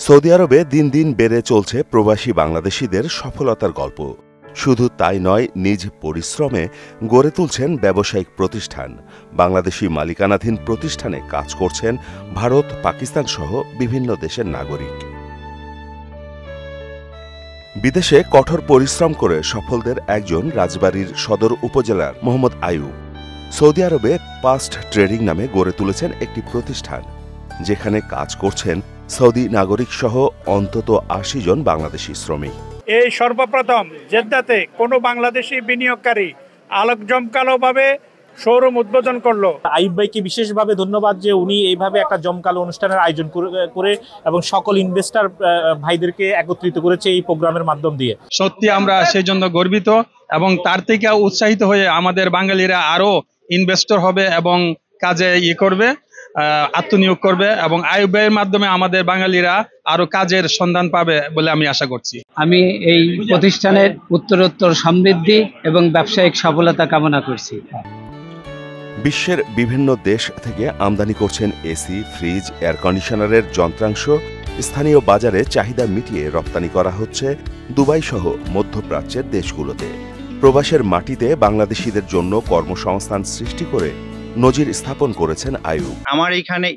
Saudi আরবে দিন দিন বেড়ে চলছে প্রবাসী বাংলাদেশিদের সফলতার গল্প। শুধু তাই নয়, নিজ পরিশ্রমে গড়ে তুলছেন ব্যবসায়িক প্রতিষ্ঠান। বাংলাদেশি মালিকানাধীন প্রতিষ্ঠানে কাজ করছেন ভারত, পাকিস্তান সহ বিভিন্ন দেশের নাগরিক। বিদেশে কঠোর পরিশ্রম করে সফলদের একজন রাজবাড়ীর সদর উপজেলার মোহাম্মদ আয়ুব সৌদি আরবে পাস্ট ট্রেডিং নামে গড়ে তুলেছেন একটি প্রতিষ্ঠান, যেখানে কাজ করছেন সৌদি নাগরিক সহ অন্তত ৮০ জন বাংলাদেশি শ্রমিক। এই সর্বপ্রথম জেদ্দাতে কোনো বাংলাদেশি বিনিয়োগকারী আলোক জমকালোভাবে শোরুম উদ্বোধন করলো। আইয়ুব ভাইকে বিশেষভাবে ধন্যবাদ যে উনি এইভাবে একটা জমকালো অনুষ্ঠানের আয়োজন করে এবং সকল ইনভেস্টর ভাইদেরকে একত্রিত করেছে এই প্রোগ্রামের মাধ্যম দিয়ে। সত্যি আমরা সেই জন্য গর্বিত এবং তার থেকে উৎসাহিত হয়ে আমাদের বাঙালিরা আরো ইনভেস্টর হবে এবং কাজে করবে, আত্মনিয়োগ করবে এবং আইয়ুব ভাইয়ের মাধ্যমে আমাদের বাঙালিরা আরো কাজের সন্ধান পাবে বলে আমি আশা করছি। আমি এই প্রতিষ্ঠানের উত্তরোত্তর সমৃদ্ধি এবং ব্যবসায়িক সফলতা কামনা করছি। বিশ্বের বিভিন্ন দেশ থেকে আমদানি করছেন এসি, ফ্রিজ, এয়ার কন্ডিশনারের যন্ত্রাংশ। স্থানীয় বাজারে চাহিদা মিটিয়ে রপ্তানি করা হচ্ছে দুবাই সহ মধ্যপ্রাচ্যের দেশগুলোতে। প্রবাসের মাটিতে বাংলাদেশিদের জন্য কর্মসংস্থান সৃষ্টি করে নজির স্থাপন করেছেন আয়ুব। আমার এখানে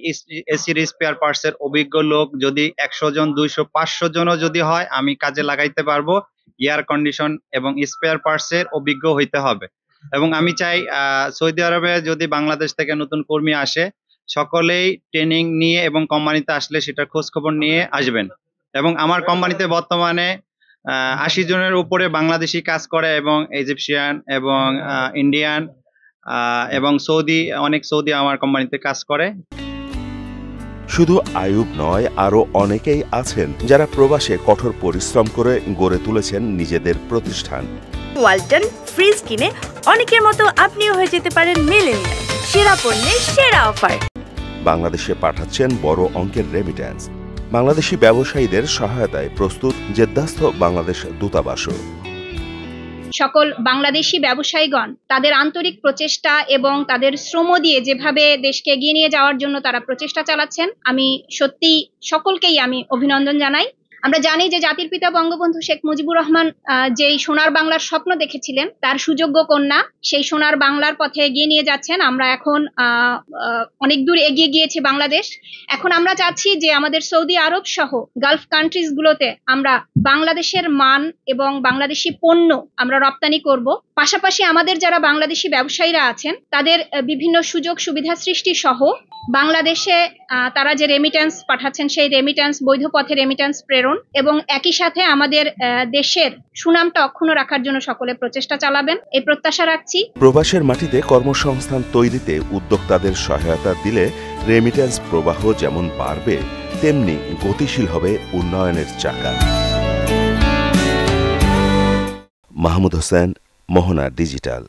এসির স্পেয়ার পার্টসের অভিজ্ঞ লোক যদি ১০০ জন, ২০০, ৫০০ জনও যদি হয়, আমি কাজে লাগাইতে পারবো। এয়ার কন্ডিশন এবং স্পেয়ার পার্টসের অভিজ্ঞ হইতে হবে এবং আমি চাই সৌদি আরবে যদি বাংলাদেশ থেকে নতুন কর্মী আসে, সকলেই ট্রেনিং নিয়ে এবং কোম্পানিতে আসলে সেটার খোঁজ খবর নিয়ে আসবেন। এবং আমার কোম্পানিতে বর্তমানে ৮০ জনের উপরে বাংলাদেশি কাজ করে এবং ইজিপশিয়ান এবং ইন্ডিয়ান এবং অনেক সৌদি আমার কোম্পানিতে কাজ করে। শুধু আয়ুব নয়, আরও অনেকেই আছেন যারা প্রবাসে কঠোর পরিশ্রম করে গড়ে তুলেছেন নিজেদের প্রতিষ্ঠান। ওয়ালটন ফ্রিজ কিনে অনেকের মতো আপনিও হয়ে যেতে পারেন মিলেনিয়াল। সেরা পণ্যের সেরা অফার। বাংলাদেশে পাঠাচ্ছেন বড় অঙ্কের রেমিট্যান্স। বাংলাদেশি ব্যবসায়ীদের সহায়তায় প্রস্তুত জেদ্দাস্থ বাংলাদেশ দূতাবাসও। সকল বাংলাদেশি ব্যবসায়ীগণ তাদের আন্তরিক প্রচেষ্টা এবং তাদের শ্রম দিয়ে যেভাবে দেশকে এগিয়ে নিয়ে যাওয়ার জন্য তারা প্রচেষ্টা চালাচ্ছেন, আমি সত্যি সকলকেই আমি অভিনন্দন জানাই। আমরা জানি যে জাতির পিতা বঙ্গবন্ধু শেখ মুজিবুর রহমান যেই সোনার বাংলার স্বপ্ন দেখেছিলেন, তার সুযোগ্য কন্যা সেই সোনার বাংলার পথে এগিয়ে নিয়ে যাচ্ছেন। আমরা এখন অনেক দূর এগিয়ে গিয়েছি বাংলাদেশ। এখন আমরা চাচ্ছি যে আমাদের সৌদি আরব সহ গালফ কান্ট্রিজ গুলোতে আমরা বাংলাদেশের মান এবং বাংলাদেশি পণ্য আমরা রপ্তানি করব। পাশাপাশি আমাদের যারা বাংলাদেশি ব্যবসায়ীরা আছেন তাদের বিভিন্ন সুযোগ সুবিধা সৃষ্টি সহ বাংলাদেশে তারা যে রেমিট্যান্স পাঠাচ্ছেন সেই রেমিট্যান্স বৈধ পথে রেমিট্যান্স প্রেরণ এবং একই সাথে আমাদের দেশের সুনামটা অক্ষুণ্ণ রাখার জন্য সকলে প্রচেষ্টা চালাবেন, এই প্রত্যাশা রাখছি। প্রবাসের মাটিতে কর্মসংস্থান তৈরিতে উদ্যোক্তাদের সহায়তা দিলে রেমিট্যান্স প্রবাহ যেমন বাড়বে, তেমনি গতিশীল হবে উন্নয়নের চাকা। মাহমুদ হোসেন, মোহনা ডিজিটাল।